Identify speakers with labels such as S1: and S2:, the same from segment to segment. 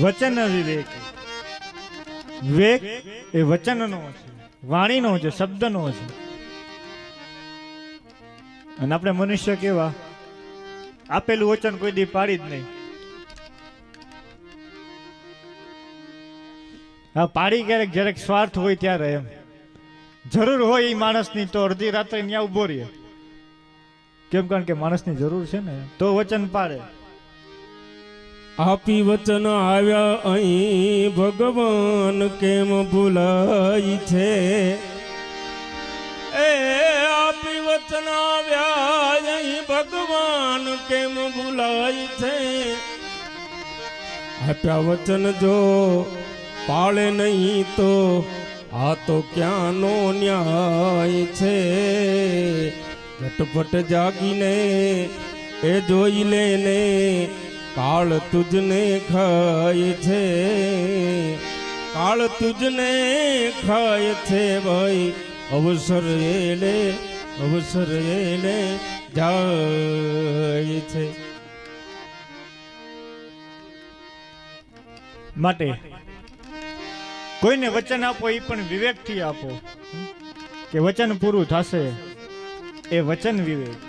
S1: વચન વિવેક. વિવેક એ વચનનો છે, વાણીનો છે, શબ્દનો છે. અને આપણે મનુષ્ય કેવા, આપેલું વચન કોઈ દી પાડી જ નહીં. હા, પાડી ક્યારેક જ્યારેક સ્વાર્થ હોય ત્યારે એમ જરૂર હોય એ માણસની તો અડધી રાત્રે ત્યાં ઉભો રહે. કેમ? કારણ કે માણસની જરૂર છે ને, તો વચન પાડે.
S2: આપી વચન આવ્યા અહીં ભગવાન કેમ ભૂલાય છે. એ આપી વચન આવ્યા અહીં ભગવાન કેમ ભૂલાય છે. આપ્યા વચન જો પાળે નહીં તો આ તો ક્યાંનો ન્યાય છે. ઝટપટ જાગીને એ જોઈ લેને કાળ તુજને ખાય છે. કાળ તુજને ખાય છે ભાઈ. અવસર એલે જાય છે.
S1: માટે કોઈને વચન આપો એ પણ વિવેકથી આપો, કે વચન પૂરું થશે. એ વચન વિવેક.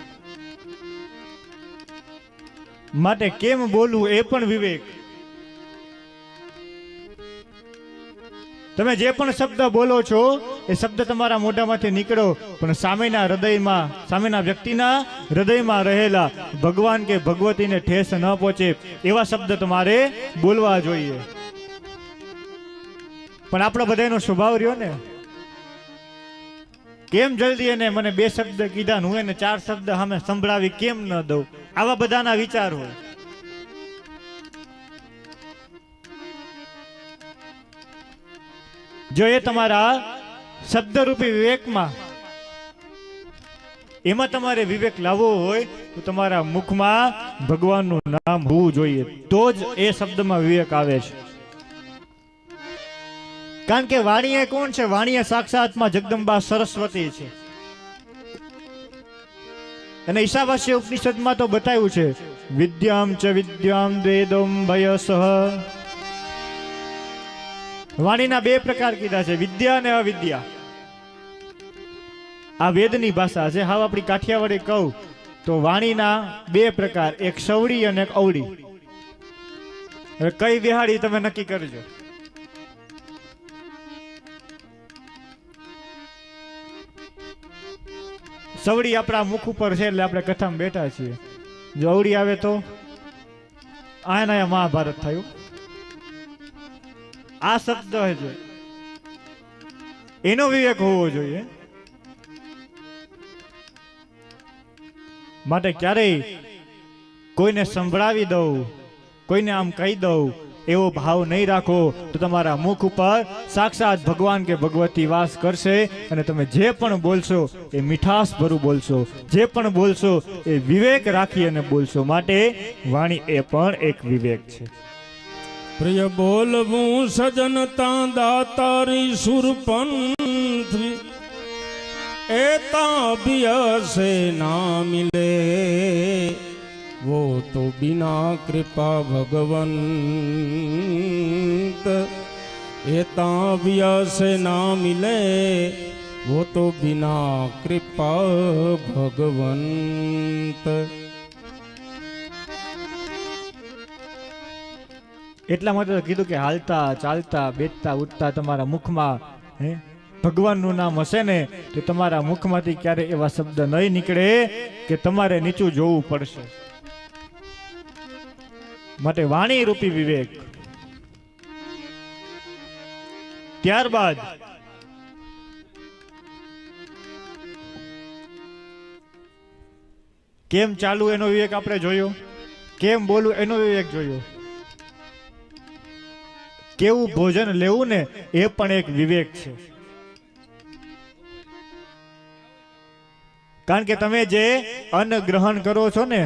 S1: માટે કેમ બોલવું એ પણ વિવેક. તમે જે પણ શબ્દ બોલો છો એ શબ્દ તમારા મોઢામાંથી નીકળો, પણ સામેના હૃદયમાં, સામેના વ્યક્તિના હૃદયમાં રહેલા ભગવાન કે ભગવતીને ઠેસ ન પહોંચે એવા શબ્દ તમારે બોલવા જોઈએ. પણ આપણો બધાનો સ્વભાવ રહ્યો ને, કેમ જલ્દી એને મને 2 શબ્દ કીધા હું એને 4 શબ્દ સામે સંભળાવી કેમ ન દઉં, આવા બધાના વિચાર હોય. જો એ તમારા શબ્દરૂપી વિવેકમાં, એમાં તમારે વિવેક લાવવો હોય તો તમારા મુખમાં ભગવાનનું નામ હોવું જોઈએ, તો જ એ શબ્દમાં વિવેક આવે છે. કારણ કે વાણીએ કોણ છે? વાણીએ સાક્ષાતમાં જગદંબા સરસ્વતી છે. અને ઈશાવાસ્ય ઉપનિષદમાં તો બતાવ્યું છે, વિદ્યામ ચ વિદ્યામ વેદમ ભયસઃ. વાણીના 2 પ્રકાર કીધા છે, વિદ્યા અને અવિદ્યા. આ વેદની ભાષા છે. હાવ આપણી કાઠિયાવાડી કહું તો વાણીના 2 પ્રકાર, એક સવડી અને એક અવડી. હવે કઈ વિહાડી તમે નક્કી કરજો. સવડી આપણા મુખ ઉપર છે એટલે આપણે કથામાં બેઠા છીએ. જો અવડી આવે તો આના મહાભારત થયું. આ શબ્દ છે, એનો વિવેક હોવો જોઈએ. માટે ક્યારેય કોઈને સંભળાવી દઉં, કોઈને આમ કહી દઉં એવો ભાવ નહીં રાખો, તો તમારા મુખ ઉપર સાક્ષાત ભગવાન કે ભગવતી વાસ કરશે. અને તમે જે પણ બોલશો એ મીઠાશ ભરું બોલશો, જે પણ બોલશો એ વિવેક રાખી અને બોલશો. માટે વાણી એ પણ એક વિવેક છે.
S2: પ્રિય બોલવું સજનતા દાતારી સુરપંથ એ તાબિયસે ના મિલે वो तो बिना कृपा भगवंत ये ताबिया से ना मिले वो तो बिना कृपा भगवंत.
S1: એટલા માટે કીધું કે હાલતા ચાલતા બેઠતા ઉઠતા તમારા મુખમાં ભગવાનનું નામ હશે ને તો તમારા મુખમાંથી ક્યારે એવા શબ્દ નહીં નીકળે કે તમારે નીચું જોવું પડશે. માટે વાણી રૂપી વિવેક. ત્યારબાદ કેમ ચાલવું એનો વિવેક આપણે જોયો, કેમ બોલવું એનો વિવેક જોયો, કેવું ભોજન લેવું ને એ પણ એક વિવેક છે. કારણ કે તમે જે અન્ન ગ્રહણ કરો છો ને,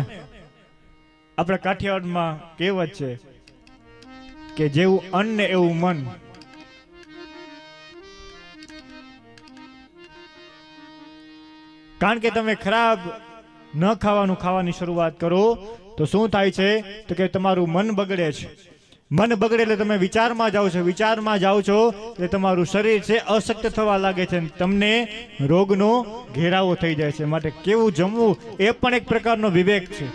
S1: આપણે કાઠિયાવાડમાં કહેવત છે કે જેવું અન્ન એવું મન. કારણ કે તમે ખરાબ ન ખાવાની શરૂઆત કરો તો શું થાય છે તો કે તમારું મન બગડે છે. મન બગડે એટલે તમે વિચારમાં જાઓ છો, વિચારમાં જાઓ છો એટલે તમારું શરીર છે અશક્ત થવા લાગે છે અને તમને રોગનો ઘેરાવો થઈ જાય છે. માટે કેવું જમવું એ પણ એક પ્રકારનો વિવેક છે.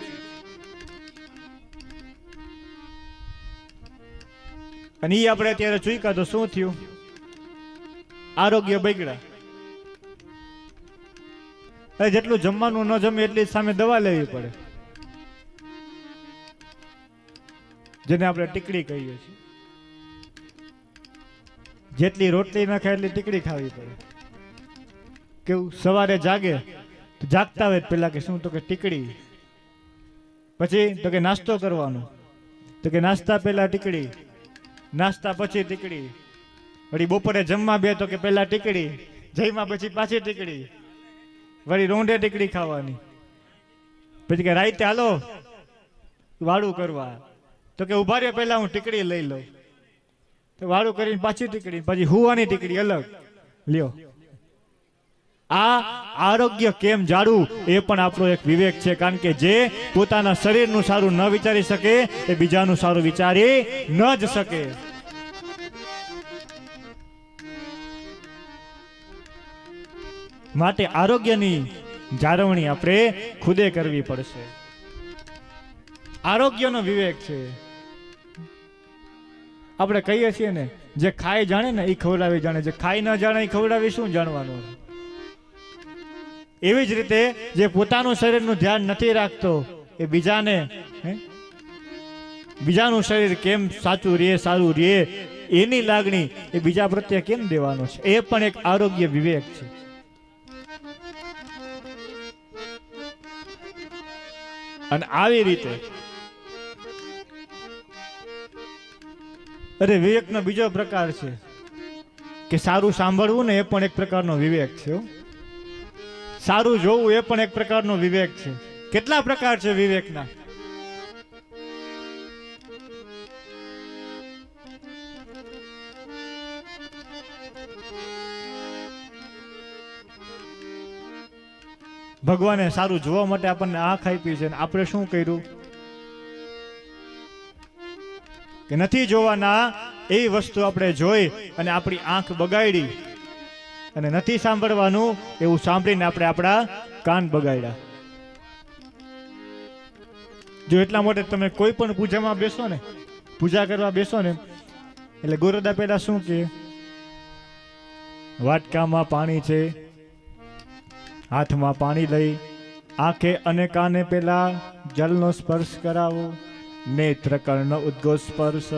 S1: અને એ આપણે અત્યારે ચૂક્યા તો શું થયું? આરોગ્ય બગડ્યા. જેટલું જમવાનું ન જમે એટલી સામે દવા લેવી પડે, જેને આપણે ટીકડી કહીએ છીએ. જેટલી રોટલી ન ખાય એટલી ટીકડી ખાવી પડે. કેવું? સવારે જાગે તો જાગતા હોય પેલા કે શું? તો કે ટીકડી. પછી તો કે નાસ્તો કરવાનો, તો કે નાસ્તા પહેલા ટીકડી, નાસ્તા પછી ટીકડી. વળી બપોરે જમવા બે તો કે પહેલા ટીકડી, જમ્યા પછી પાછી ટીકડી, વળી રોંઢે ટીકડી ખાવાની. પછી કે રાઈતે હાલો વાળું કરવા, તો કે ઉભા રહ્યો પહેલા હું ટીકડી લઈ લઉં. તો વાળું કરીને પાછી ટીકડી, પછી હુવાની ટીકડી અલગ લ્યો. આ આરોગ્ય કેમ જાળવું એ પણ આપણો એક વિવેક છે. કારણ કે જે પોતાના શરીરનું સારું ન વિચારી શકે એ બીજાનું સારું વિચારી ન જ શકે. માટે આરોગ્યની જાળવણી આપણે ખુદે કરવી પડશે. આરોગ્યનો વિવેક છે. આપણે કહીએ છીએ ને, જે ખાઈ જાણે ને એ ખવડાવી જાણે, જે ખાઈ ન જાણે એ ખવડાવી શું જાણવાનું. એવી જ રીતે જે પોતાનું શરીરનું ધ્યાન નથી રાખતો એ બીજાને બીજાનું શરીર કેમ સાચું રહે, સારું રહે, એની લાગણી એ બીજા પ્રત્યે કેમ દેવાનો છે. એ પણ એક આરોગ્ય વિવેક છે. અને આવી રીતે વિવેકનો બીજો પ્રકાર છે કે સારું સાંભળવું ને એ પણ એક પ્રકારનો વિવેક છે. સારું જોવું એ પણ એક પ્રકારનો વિવેક છે. કેટલા પ્રકાર છે વિવેકના? ભગવાને સારું જોવા માટે આપણને આંખ આપી છે, આપણે શું કર્યું કે નથી જોવાના એવી વસ્તુ આપણે જોઈ અને આપણી આંખ બગાડી, અને નથી સાંભળવાનું એવું સાંભળીને આપણે આપણા કાન બગાડ્યા. જો એટલા માટે તમે કોઈ પણ પૂજામાં બેસો ને, પૂજા કરવા બેસો ને, એટલે ગુરુદા પહેલા શું કે વાટકામાં પાણી છે, હાથમાં પાણી લઈ આંખે અને કાને પેલા જલનો સ્પર્શ કરાવો, નેત્ર કર્ણ ઉદ્ગો સ્પર્શ.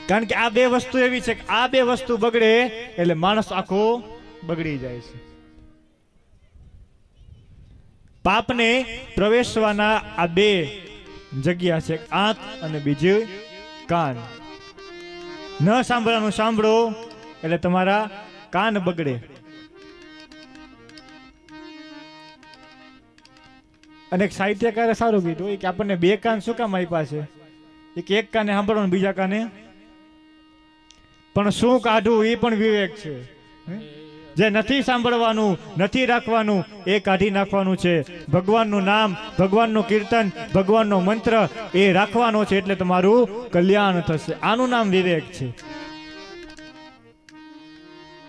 S1: કારણ કે આ બે વસ્તુ એવી છે કે આ બે વસ્તુ બગડે એટલે માણસ આખો બગડી જાય છે. પાપને પ્રવેશવાના આ બે જગ્યા છે, આંખ અને બીજી કાન. ન સાંભળવાનું સાંભળો એટલે તમારા કાન બગડે. અને સાહિત્યકારે સારું કીધું કે આપણને બે કાન શું કામ આપ્યા છે? એક કાને સાંભળવાનું, બીજા કાને પણ શું કાઢવું એ પણ વિવેક છે. જે નથી સાંભળવાનું, નથી રાખવાનું એ કાઢી નાખવાનું છે. ભગવાનનું નામ, ભગવાનનું કીર્તન, ભગવાનનો મંત્ર એ રાખવાનો છે એટલે તમારું કલ્યાણ થશે. આનું નામ વિવેક છે.